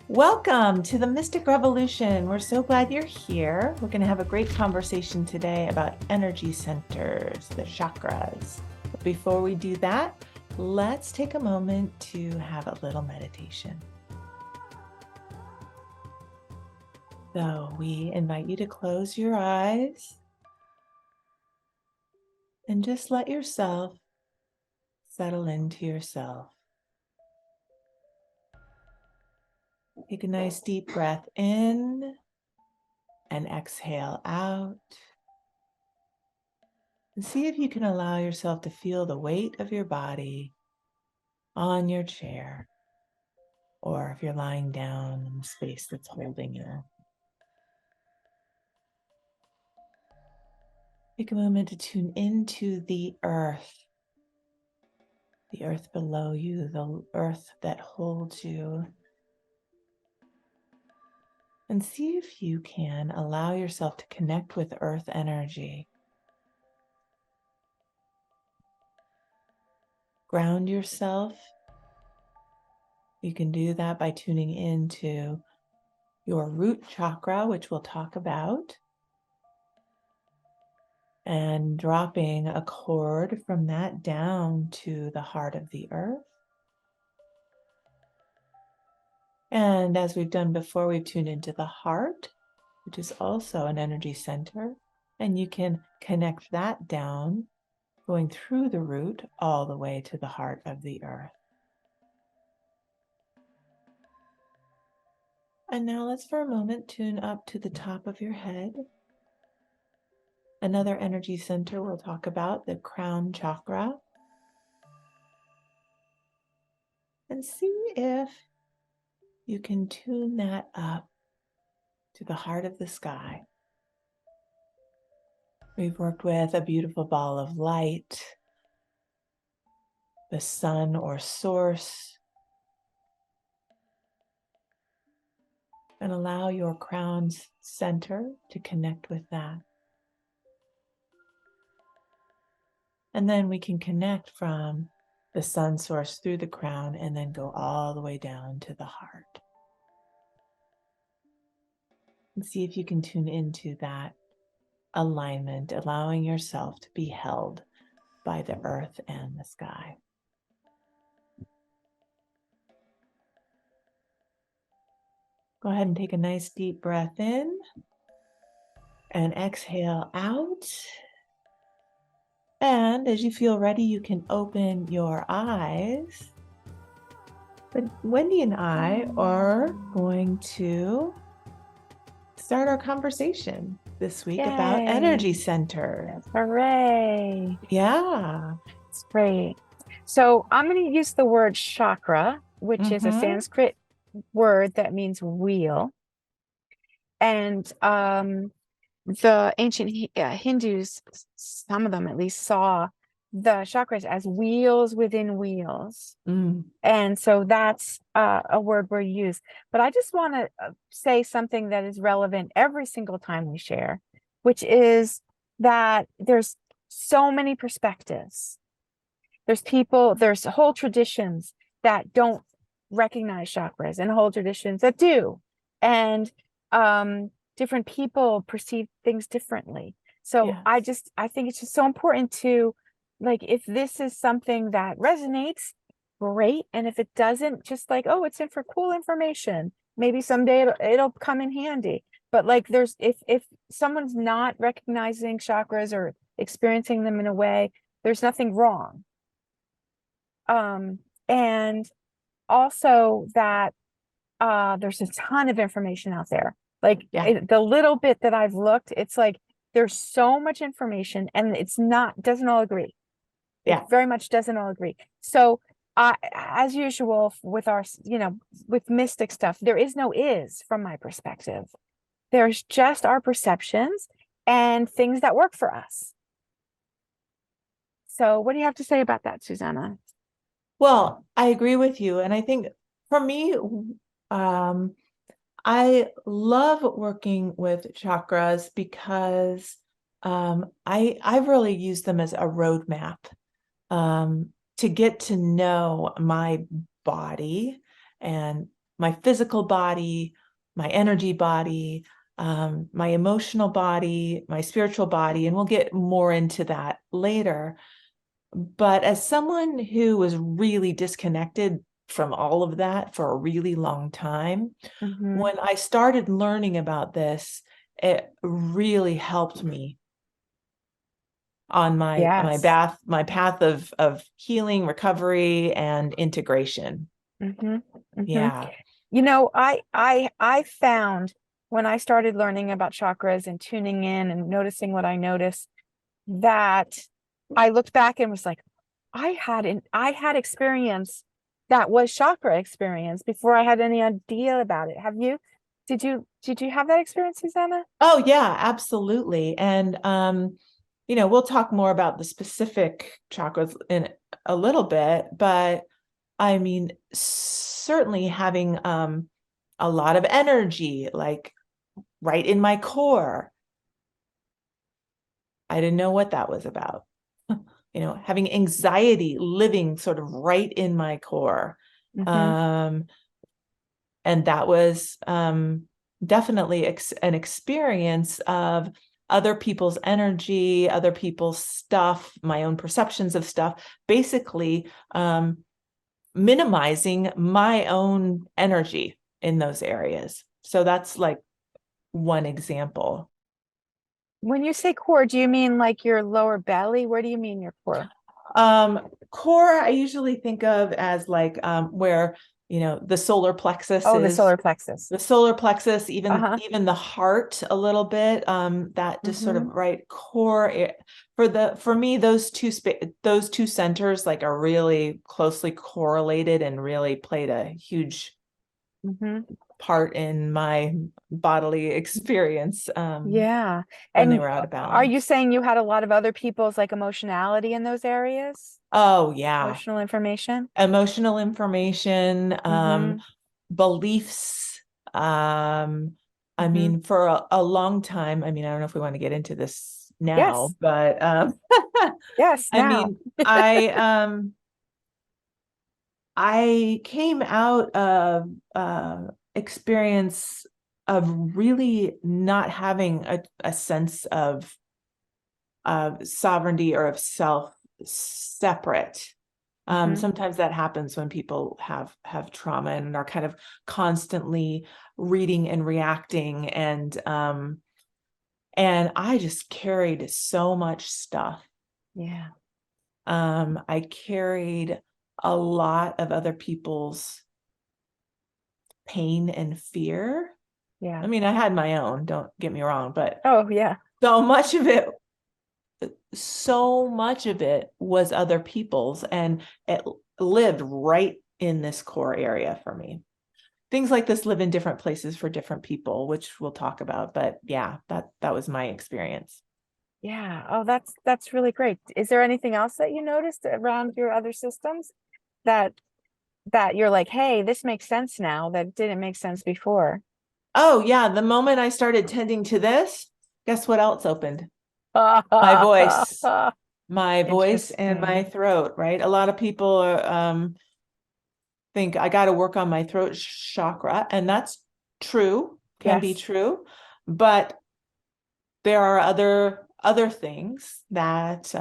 Welcome to the Mystic Revolution. We're so glad you're here. We're going to have a great conversation today about energy centers, the chakras. But before we do that, let's take a moment to have a little meditation. So we invite you to close your eyes and just let yourself settle into yourself. Take a nice deep breath in and exhale out. And see if you can allow yourself to feel the weight of your body on your chair, or if you're lying down in the space that's holding you. Take a moment to tune into the earth below you, the earth that holds you. And see if you can allow yourself to connect with earth energy. Ground yourself. You can do that by tuning into your root chakra, which we'll talk about, and dropping a cord from that down to the heart of the earth. And as we've done before, we've tuned into the heart, which is also an energy center, and you can connect that down, going through the root all the way to the heart of the earth. And now let's for a moment tune up to the top of your head. Another energy center we'll talk about, the crown chakra. And see if you can tune that up to the heart of the sky. We've worked with a beautiful ball of light, the sun or source, and allow your crown center to connect with that. And then we can connect from the sun source through the crown and then go all the way down to the heart. And see if you can tune into that alignment, allowing yourself to be held by the earth and the sky. Go ahead and take a nice deep breath in and exhale out. And as you feel ready, you can open your eyes. But Wendy and I are going to start our conversation this week about energy centers. Hooray. Yeah. It's great. So I'm going to use the word chakra, which is a Sanskrit word that means wheel. And the ancient Hindus, some of them at least, saw the chakras as wheels within wheels. And so that's a word we use. But I just want to say something that is relevant every single time we share, which is that there's so many perspectives. There's whole traditions that don't recognize chakras and whole traditions that do. And different people perceive things differently. So yes. I think it's just so important to, like, if this is something that resonates, great. And if it doesn't, just like, oh, it's in for cool information. Maybe someday it'll come in handy. But like, if someone's not recognizing chakras or experiencing them in a way, there's nothing wrong. And also that there's a ton of information out there. Like the little bit that I've looked, it's like there's so much information and doesn't all agree. It very much doesn't all agree. So as usual with our, with mystic stuff, there is no is from my perspective. There's just our perceptions and things that work for us. So what do you have to say about that, Susana? Well, I agree with you. And I think for me, I love working with chakras because I've really used them as a roadmap to get to know my body and my physical body, my energy body, my emotional body, my spiritual body, and we'll get more into that later. But as someone who was really disconnected from all of that for a really long time, when I started learning about this, it really helped me on my path of healing, recovery, and integration. Yeah. You know, I found when I started learning about chakras and tuning in and noticing what I noticed, that I looked back and was like, I had experience that was chakra experience before I had any idea about it. Did you have that experience, Susana? Oh yeah, absolutely. And we'll talk more about the specific chakras in a little bit, but I mean, certainly having a lot of energy, like right in my core. I didn't know what that was about. Having anxiety living sort of right in my core. And that was definitely an experience of other people's energy, other people's stuff, my own perceptions of stuff, basically minimizing my own energy in those areas. So that's like one example. When you say core, do you mean like your lower belly? Where do you mean your core? Core, I usually think of as like where the solar plexus Oh, is. the solar plexus. The solar plexus, even the heart a little bit. That just sort of right core. For me, those two centers like are really closely correlated and really played a huge part in my bodily experience. Yeah. When they And were out of balance. are you saying you had a lot of other people's like emotionality in those areas? Oh yeah. Emotional information? Emotional information, beliefs. I mean, for a long time, I mean, I don't know if we want to get into this now, but yes, I now. mean, I came out of experience of really not having a sense of sovereignty or of self separate. Sometimes that happens when people have trauma and are kind of constantly reading and reacting, and I just carried so much stuff. Yeah. I carried a lot of other people's pain and fear. Yeah. I mean, I had my own, don't get me wrong, but oh yeah, so much of it was other people's, and it lived right in this core area for me. Things like this live in different places for different people, which we'll talk about, but yeah, that was my experience. Yeah. Oh, that's really great. Is there anything else that you noticed around your other systems that you're like, hey, this makes sense now that didn't make sense before? Oh yeah, the moment I started tending to this, guess what else opened? My voice. My voice and my throat, right? A lot of people think I got to work on my throat chakra, and that's true, can be true, but there are other things that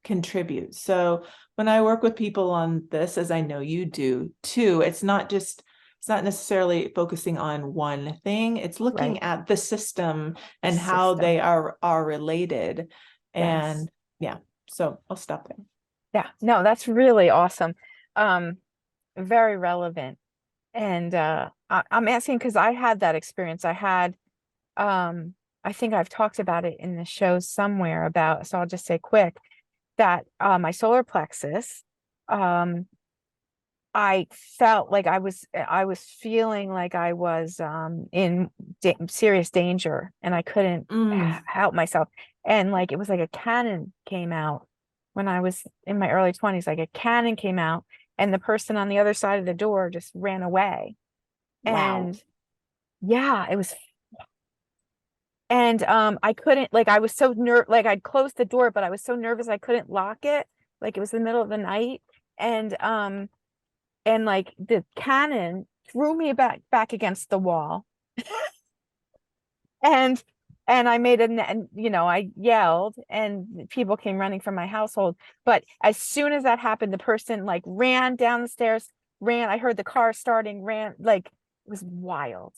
contribute. So when I work with people on this, as I know you do too, it's not necessarily focusing on one thing. It's looking at the system and how they are related. And yeah, so I'll stop there. Yeah, no, that's really awesome. Very relevant. And I'm asking because I had that experience. I think I've talked about it in the show somewhere about, so I'll just say quick that my solar plexus, I felt like I was feeling like I was in serious danger, and I couldn't help myself. And like it was like a cannon came out when I was in my early 20s, like a cannon came out, and the person on the other side of the door just ran away. Wow. And yeah, it was. And I couldn't, like I was so like I'd closed the door, but I was so nervous I couldn't lock it. Like it was the middle of the night. And like the cannon threw me back against the wall. and I made I yelled, and people came running from my household. But as soon as that happened, the person like ran down the stairs, I heard the car starting, ran, like, it was wild.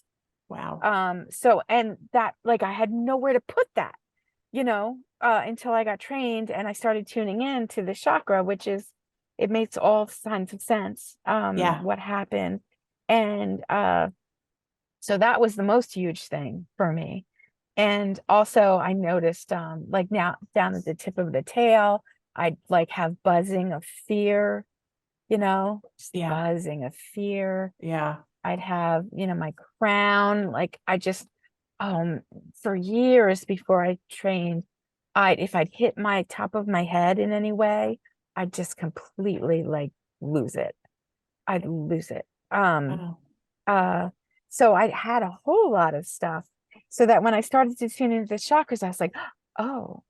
Wow. So, and that, like, I had nowhere to put that, until I got trained and I started tuning in to the chakra, which is, it makes all kinds of sense, Yeah. what happened. And so that was the most huge thing for me. And also I noticed, like, now down at the tip of the tail, I'd like have buzzing of fear, just Yeah. buzzing of fear. Yeah. I'd have, my crown, like, I just, for years before I trained, if I'd hit my top of my head in any way, I'd just completely like lose it. I'd lose it. Wow. So I had a whole lot of stuff, so that when I started to tune into the chakras, I was like, oh,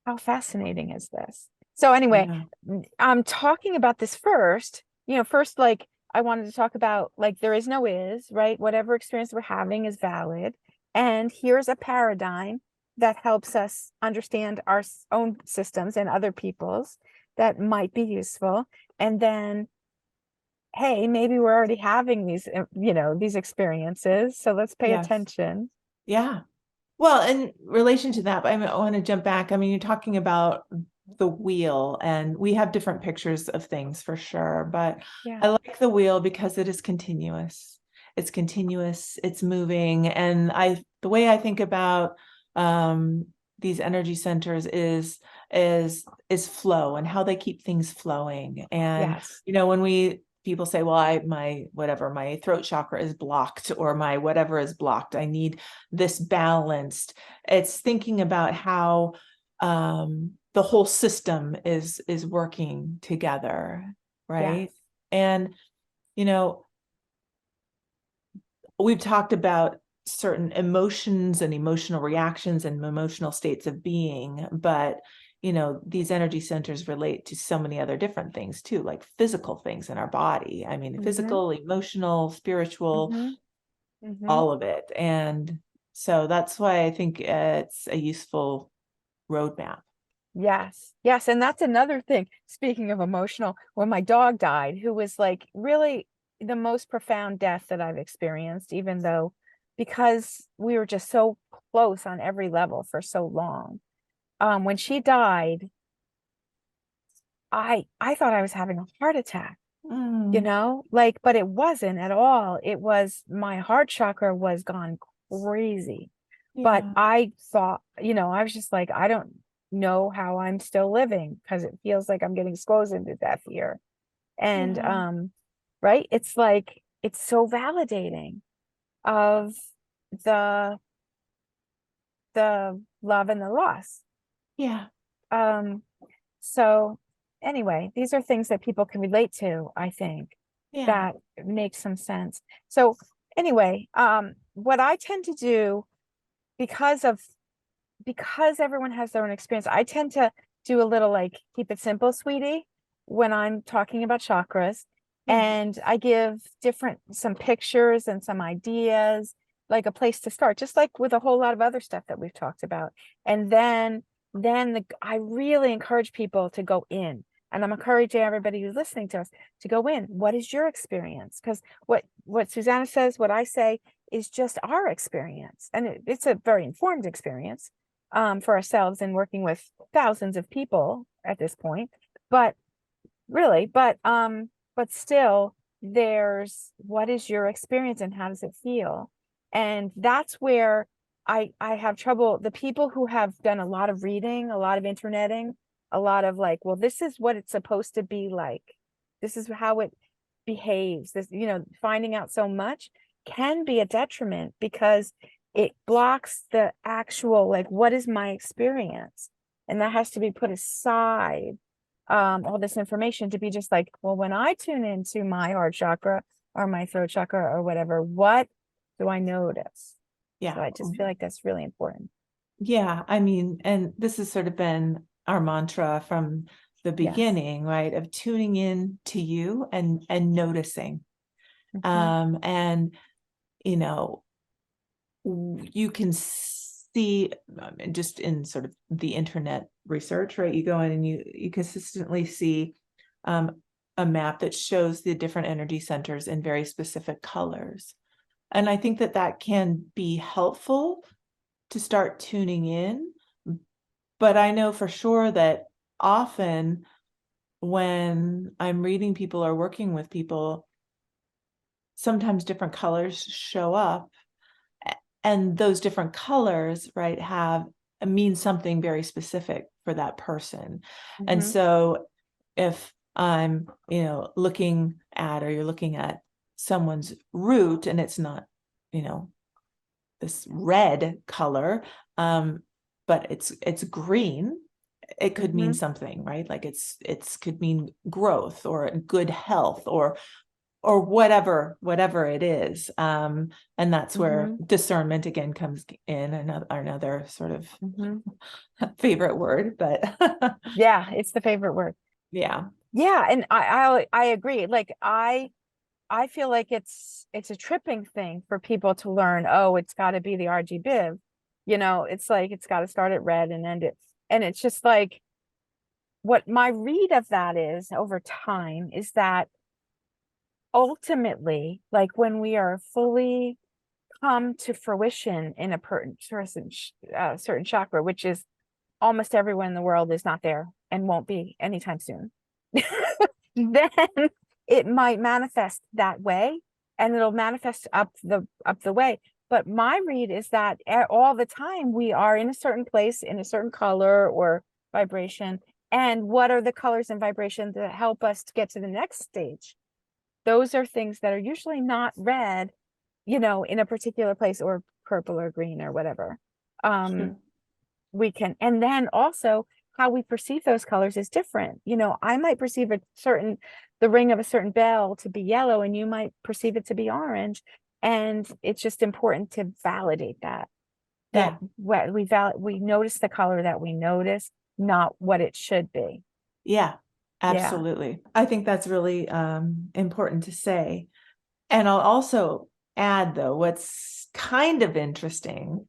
how fascinating is this? So anyway, Yeah. I'm talking about this first, first, like, I wanted to talk about, like, there is no is, right? Whatever experience we're having is valid. And here's a paradigm that helps us understand our own systems and other people's, that might be useful. And then, hey, maybe we're already having these, these experiences. So let's pay Yes. attention. Yeah. Well, in relation to that, I want to jump back. I mean, you're talking about the wheel, and we have different pictures of things for sure, but Yeah. I like the wheel because it is continuous. It's continuous, it's moving. And the way I think about these energy centers is flow, and how they keep things flowing. And, Yes. when people say, well, my throat chakra is blocked, or my whatever is blocked, I need this balanced. It's thinking about how the whole system is working together, right? Yes. And we've talked about certain emotions and emotional reactions and emotional states of being, but these energy centers relate to so many other different things too, like physical things in our body. I mean, physical, emotional, spiritual, all of it. And so that's why I think it's a useful roadmap. Yes. Yes. And that's another thing. Speaking of emotional, when my dog died, who was like really the most profound death that I've experienced, even though, because we were just so close on every level for so long. When she died, I thought I was having a heart attack, Mm, like, but it wasn't at all. It was, my heart chakra was gone crazy. But yeah. I thought, I was just like, I don't know how I'm still living, because it feels like I'm getting squozen into death here. And Yeah. right, it's like, it's so validating of the love and the loss. Yeah. Um, so anyway, these are things that people can relate to, I think, Yeah. that makes some sense. So anyway, what I tend to do, because everyone has their own experience, I tend to do a little, like, keep it simple, sweetie, when I'm talking about chakras. Yeah. And I give some pictures and some ideas, like a place to start, just like with a whole lot of other stuff that we've talked about. And then I really encourage people to go in. And I'm encouraging everybody who's listening to us to go in. What is your experience? Because what Susana says, what I say, is just our experience. And it's a very informed experience, for ourselves, and working with thousands of people at this point. But really, but still, there's, what is your experience and how does it feel? And that's where I have trouble. The people who have done a lot of reading, a lot of interneting, a lot of, like, well, this is what it's supposed to be like, this is how it behaves, this, finding out so much can be a detriment, because it blocks the actual, like, what is my experience? And that has to be put aside, all this information, to be just like, well, when I tune into my heart chakra or my throat chakra or whatever, what do I notice? So Yeah. I just feel like that's really important. Yeah. I mean, and this has sort of been our mantra from the Yes. beginning, right? Of tuning in to you and noticing. And, you know, you can see just in sort of the internet research, right? You go in and you consistently see a map that shows the different energy centers in very specific colors. And I think that that can be helpful to start tuning in. But I know for sure that often when I'm reading people or working with people, sometimes different colors show up, and those different colors, right, mean something very specific for that person. And so if I'm, looking at, or you're looking at someone's root and it's not, this red color, but it's green, it could mean something, right? Like it's could mean growth or good health or whatever it is. And that's where discernment again comes in, another sort of favorite word, but yeah, it's the favorite word. Yeah. And I agree. Like I feel like it's a tripping thing for people to learn, oh, it's got to be the RGB. It's like it's got to start at red and end it. And it's just like, what my read of that is over time is that ultimately, like when we are fully come to fruition in a certain chakra, which is almost everyone in the world is not there and won't be anytime soon, then it might manifest that way, and it'll manifest up the way. But my read is that all the time we are in a certain place, in a certain color or vibration. And what are the colors and vibrations that help us to get to the next stage? Those are things that are usually not red, in a particular place, or purple or green or whatever. We can, and then also how we perceive those colors is different. I might perceive the ring of a certain bell to be yellow, and you might perceive it to be orange. And it's just important to validate that. What we notice the color that we notice, not what it should be. Yeah, absolutely. Yeah. I think that's really important to say. And I'll also add, though, what's kind of interesting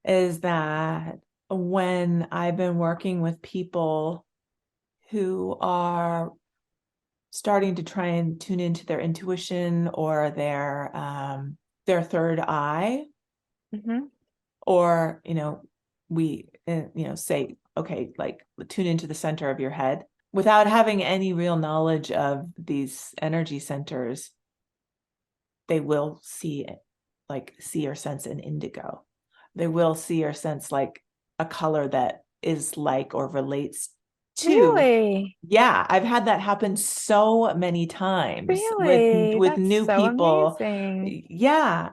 is that when I've been working with people who are starting to try and tune into their intuition or their third eye, or, we, say, okay, like tune into the center of your head, without having any real knowledge of these energy centers, they will see or sense an indigo. They will see or sense like a color that is like or relates to. Really? Yeah, I've had that happen so many times. Really? with That's new so people. Amazing. Yeah.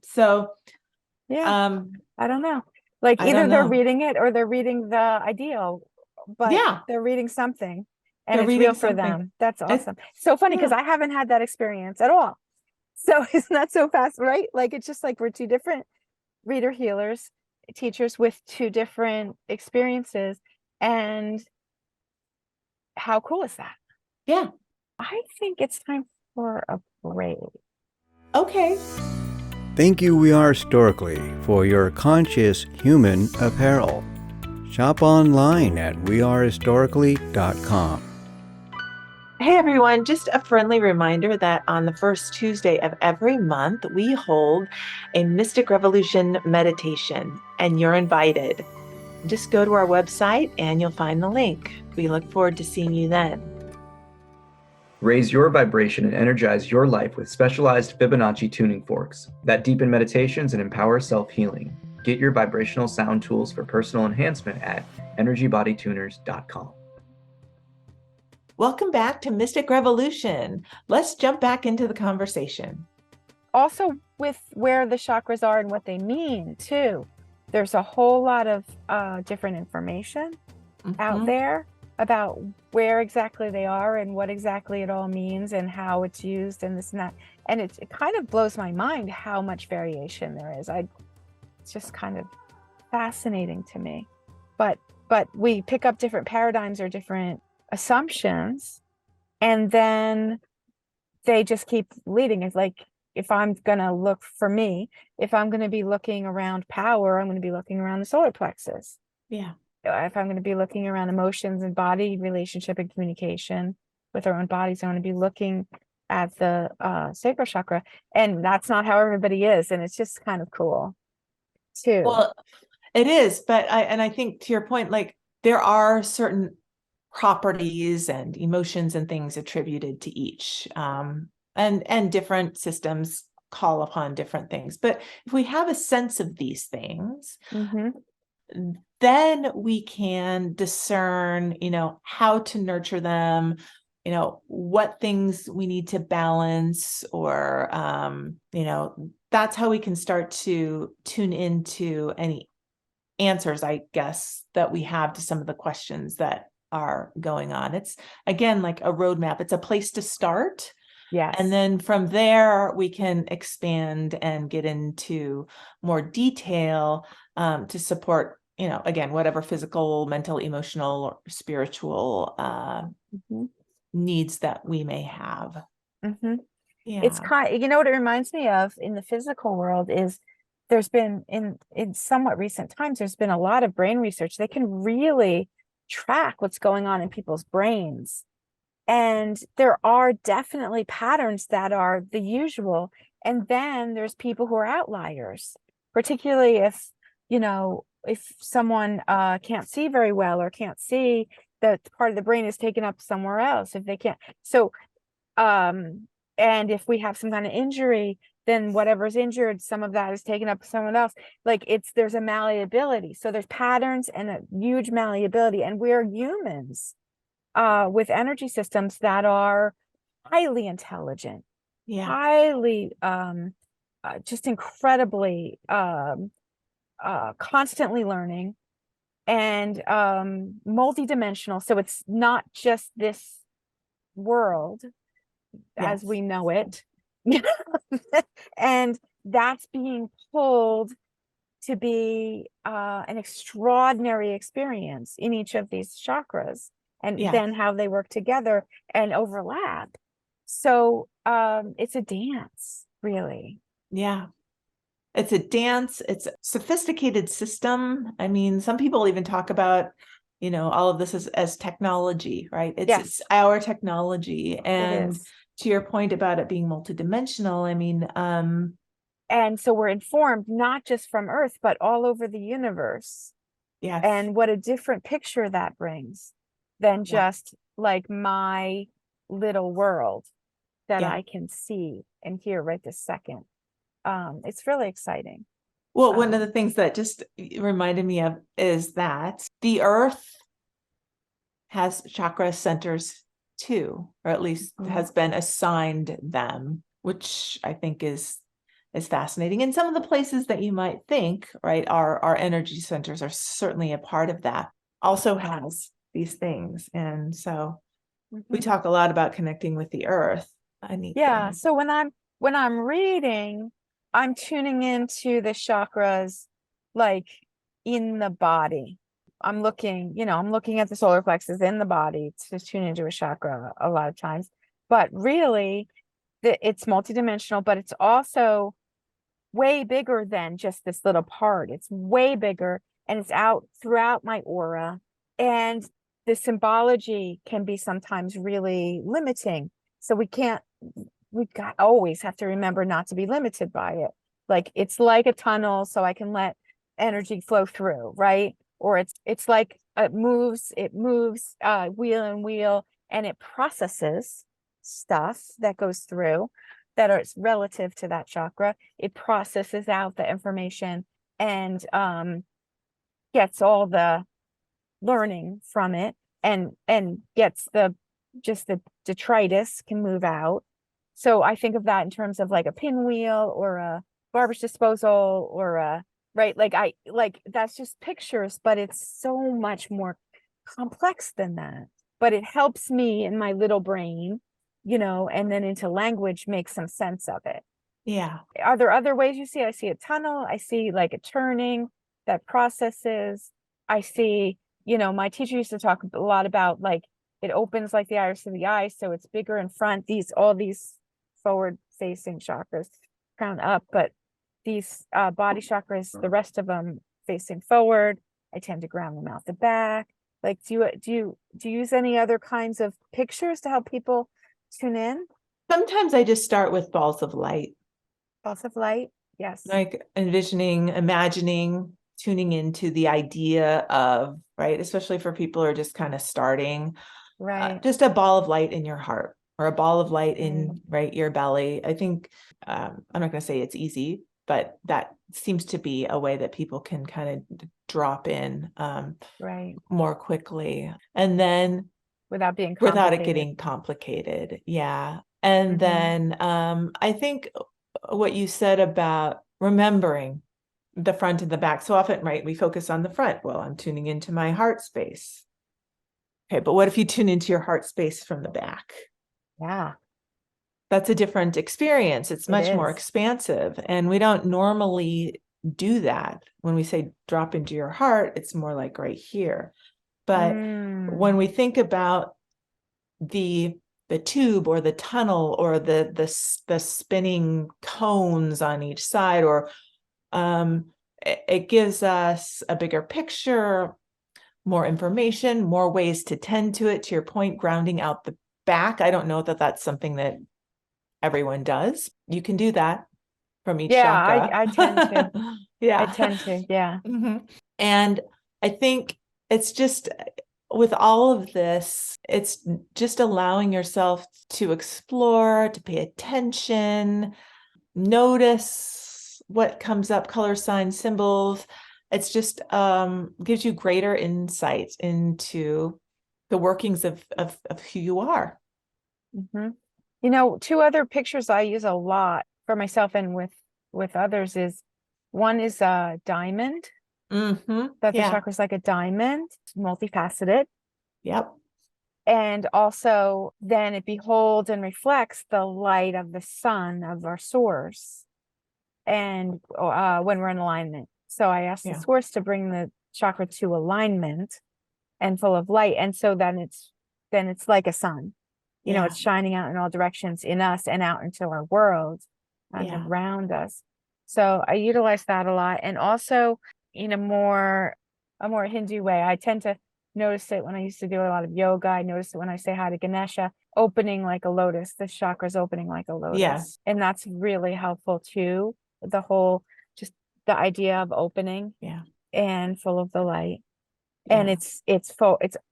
So yeah. I don't know. Like either they're reading it or they're reading the ideal, but they're reading something and it's real for them. That's awesome. So funny because I haven't had that experience at all. So isn't that so fast, right? Like it's just like we're two different reader healers, teachers with two different experiences. And how cool is that? Yeah. I think it's time for a break. Okay. Thank you, We Are Historically, for your conscious human apparel. Shop online at wearehistorically.com. Hey everyone, just a friendly reminder that on the first Tuesday of every month, we hold a Mystic Revolution meditation, and you're invited. Just go to our website and you'll find the link. We look forward to seeing you then. Raise your vibration and energize your life with specialized Fibonacci tuning forks that deepen meditations and empower self-healing. Get your vibrational sound tools for personal enhancement at energybodytuners.com. Welcome back to Mystic Revolution. Let's jump back into the conversation. Also, with where the chakras are and what they mean, too. There's a whole lot of different information out there about where exactly they are and what exactly it all means and how it's used and this and that. And it kind of blows my mind how much variation there is. It's just kind of fascinating to me. But we pick up different paradigms or different assumptions, and then they just keep leading. It's like, if I'm going to look for me, if I'm going to be looking around power, I'm going to be looking around the solar plexus. Yeah. If I'm going to be looking around emotions and body relationship and communication with our own bodies, I'm going to be looking at the sacral chakra. And that's not how everybody is. And it's just kind of cool too. Well, it is, but I think to your point, like there are certain properties and emotions and things attributed to each, and different systems call upon different things. But if we have a sense of these things, then we can discern, how to nurture them, what things we need to balance, or, that's how we can start to tune into any answers, I guess, that we have to some of the questions that are going on. It's, again, like a roadmap. It's a place to start. Yes. And then from there, we can expand and get into more detail to support, again, whatever physical, mental, emotional, or spiritual needs that we may have. Yeah. It's kind, what it reminds me of in the physical world is there's been in somewhat recent times, there's been a lot of brain research. They can really track what's going on in people's brains. And there are definitely patterns that are the usual. And then there's people who are outliers, particularly if someone can't see very well, or can't see that part of the brain is taken up somewhere else, if they can't. So, and if we have some kind of injury, then whatever's injured, some of that is taken up with someone else. Like there's a malleability. So there's patterns and a huge malleability. And we're humans with energy systems that are highly intelligent, highly, just incredibly constantly learning, and multidimensional. So it's not just this world as we know it. And that's being pulled to be an extraordinary experience in each of these chakras, and then how they work together and overlap. So it's a dance, really. Yeah. It's a dance. It's a sophisticated system. I mean, some people even talk about, all of this as technology, right? It's our technology. And to your point about it being multidimensional, I mean, and so we're informed not just from Earth, but all over the universe. Yes. And what a different picture that brings than just like my little world that I can see and hear right this second. It's really exciting. Well, one of the things that just reminded me of is that the Earth has chakra centers too, or at least has been assigned them, which I think is fascinating. And some of the places that you might think, right, our energy centers are certainly a part of that, also has these things. And so we talk a lot about connecting with the Earth. So when I'm reading, I'm tuning into the chakras like in the body. I'm looking at the solar plexus in the body to tune into a chakra a lot of times. But really, it's multidimensional, but it's also way bigger than just this little part. It's way bigger, and it's out throughout my aura. And the symbology can be sometimes really limiting. So always have to remember not to be limited by it. Like it's like a tunnel, so I can let energy flow through, right? Or it's like it moves wheel and wheel, and it processes stuff that goes through that are relative to that chakra. It processes out the information and gets all the learning from it, and gets the detritus can move out. So I think of that in terms of like a pinwheel or a garbage disposal or a, right? Like that's just pictures, but it's so much more complex than that. But it helps me in my little brain, and then into language, make some sense of it. Yeah. Are there other ways you see? I see a tunnel. I see like a turning that processes. I see, my teacher used to talk a lot about like it opens like the iris of the eye, so it's bigger in front. All these forward facing chakras, crown up, but these body chakras, the rest of them facing forward. I tend to ground them out the back. Like, do you use any other kinds of pictures to help people tune in? Sometimes I just start with balls of light. Balls of light, yes. Like envisioning, imagining, tuning into the idea of, right, especially for people who are just kind of starting, Right. just a ball of light in your heart or a ball of light in, right, your belly. I think, I'm not going to say it's easy, but that seems to be a way that people can kind of drop in Right. more quickly. And then Without being without it complicated. getting complicated. Yeah. And then I think what you said about remembering the front and the back. So often, right, we focus on the front. Well, I'm tuning into my heart space. Okay, but what if you tune into your heart space from the back? Yeah. That's a different experience. It's much more is. expansive. And we don't normally do that. When we say drop into your heart, it's more like right here. But when we think about the tube or the tunnel or the spinning cones on each side, or it gives us a bigger picture, more information, more ways to tend to it. To your point, grounding out the back. I don't know that that's something that everyone does. You can do that from each chakra. I tend to. Yeah. I tend to, yeah. And I think it's just, with all of this, it's just allowing yourself to explore, to pay attention, notice what comes up, color signs, symbols. It's just gives you greater insight into the workings of who you are. You know, two other pictures I use a lot for myself and with others is, one is a diamond. That the chakra is like a diamond, multifaceted. Yep. And also then it beholds and reflects the light of the sun, of our source, and when we're in alignment. So I asked the source to bring the chakra to alignment and full of light, and so then it's like a sun, you know, it's shining out in all directions in us and out into our world and around us. So I utilize that a lot. And also in a more Hindu way, I tend to notice it when I used to do a lot of yoga. I notice it when I say hi to Ganesha, opening like a lotus, the chakras opening like a lotus. And that's really helpful too. The whole, just the idea of opening and full of the light. And it's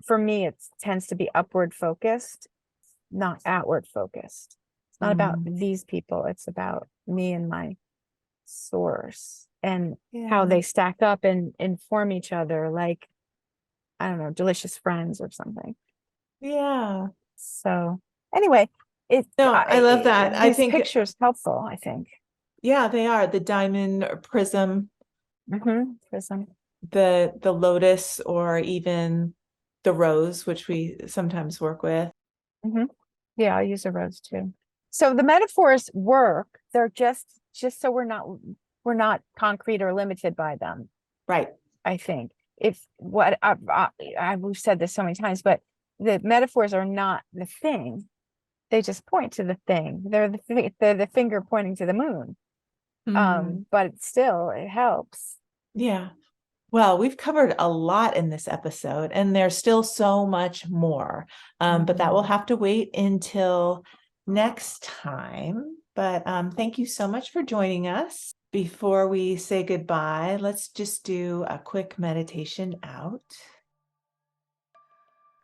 for me, it tends to be upward focused, not outward focused. It's not about these people. It's about me and my source and how they stack up and inform each other, like, I don't know, delicious friends or something. Yeah. So anyway, I love that. I think pictures helpful, I think. Yeah, they are. The diamond or prism. Prism. The lotus, or even the rose, which we sometimes work with. Yeah, I use a rose too. So the metaphors work. They're just so we're not concrete or limited by them. Right. I think we've said this so many times, but the metaphors are not the thing. They just point to the thing. They're the finger pointing to the moon. But still, it helps. Yeah. Well, we've covered a lot in this episode, and there's still so much more. But that will have to wait until next time. But thank you so much for joining us. Before we say goodbye, let's just do a quick meditation out.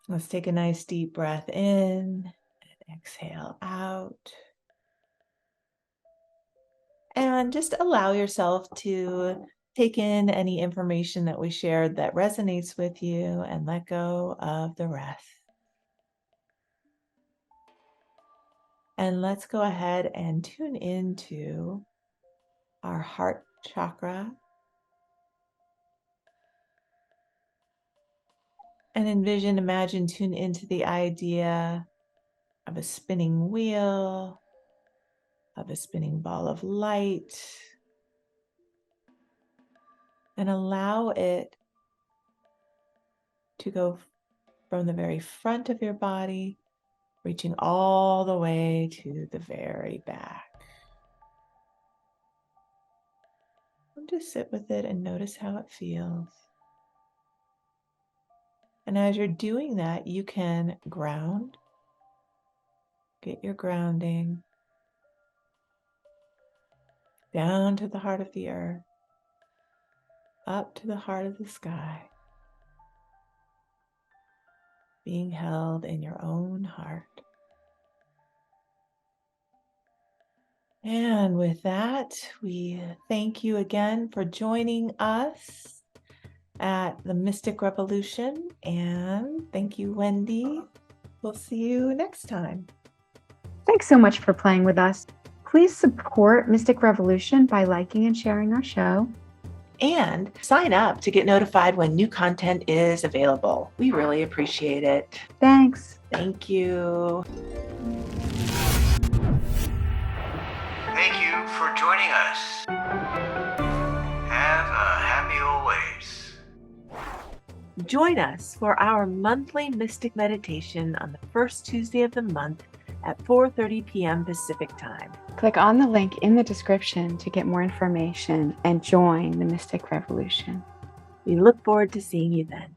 Let's take a nice deep breath in and exhale out. And just allow yourself to take in any information that we shared that resonates with you, and let go of the rest. And let's go ahead and tune into our heart chakra. And imagine, tune into the idea of a spinning wheel, of a spinning ball of light, and allow it to go from the very front of your body reaching all the way to the very back. And just sit with it and notice how it feels. And as you're doing that, you can ground, get your grounding down to the heart of the earth, up to the heart of the sky, being held in your own heart. And with that, we thank you again for joining us at the Mystic Revolution. And thank you, Wendy. We'll see you next time. Thanks so much for playing with us. Please support Mystic Revolution by liking and sharing our show. And sign up to get notified when new content is available. We really appreciate it. Thanks. Thank you. Thank you for joining us. Have a happy always. Join us for our monthly Mystic Meditation on the first Tuesday of the month at 4:30 p.m. Pacific Time. Click on the link in the description to get more information and join the Mystic Revolution. We look forward to seeing you then.